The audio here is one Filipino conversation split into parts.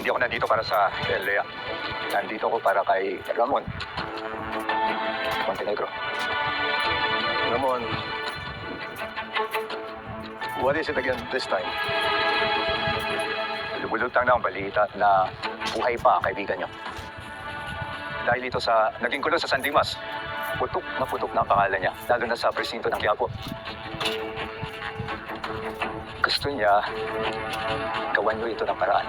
Hindi ako nandito para sa Lea. Nandito ako para kay Ramon Montenegro. Ramon, what is it again this time? Lumulutang na ang balita na buhay pa ang kaibigan niyo. Dahil ito sa naging gulo sa San Dimas, putok na ang pangalan niya, lalo na sa presinto ng Quiapo. Gusto niya, gawan niyo ito ng paraan.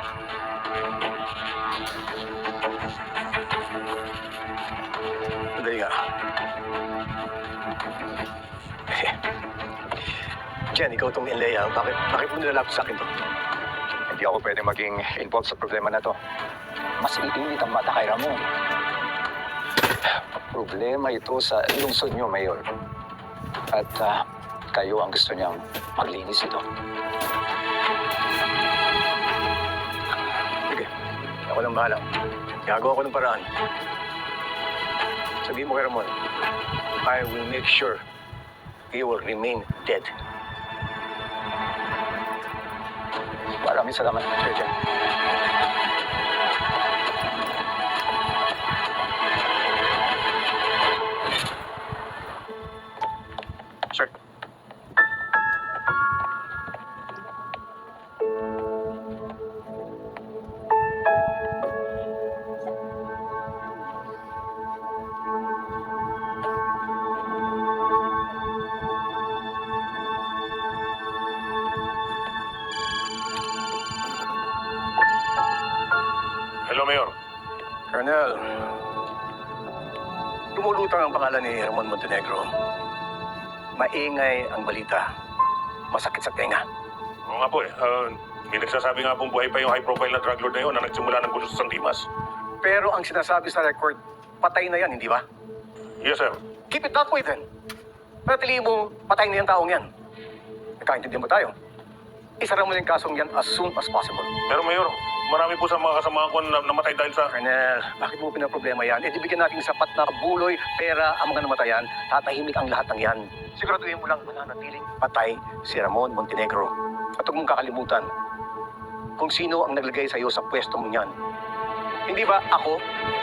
Sandali nga. Jen, ikaw itong Lea. Bakit mo nilalapit sa akin to? Hindi ako pwede maging involved sa problema na to. Mas iinit ang mata kay Ramon. Problema ito sa lungsod niyo, Mayor. At kayo ang gusto niyang maglinis ito. Sige, ako lang bahala. Gagawa ko ng paraan. Sabihin mo kay Ramon, I will make sure he will remain dead. Maraming salamat, Sir Jen. Sir. Hello, Mayor. Colonel, lumulutang ang pangalan ni Ramon Montenegro. Maingay ang balita. Masakit sa tenga. Oo nga po eh. May nagsasabi nga pong buhay pa yung high-profile na drug lord na yun na nagsimula ng gulo sa San Dimas. Pero ang sinasabi sa record, patay na yan, hindi ba? Yes, sir. Keep it that way then. Natiliin mo, patay na yung taong yan. Nagkaintindihan mo tayo. Isara mo yung kasong yan as soon as possible. Pero Mayor, marami po sa mga kasama ko na namatay dahil sa... Colonel, bakit mo pinaproblema yan? Di bigyan natin sapat na buloy, pera ang mga namatayan, tatahimik ang lahat ng yan. Siguraduhin mo lang mananatiling patay si Ramon Montenegro. At huwag mong kakalimutan kung sino ang naglagay sa iyo sa pwesto mo niyan. Hindi ba ako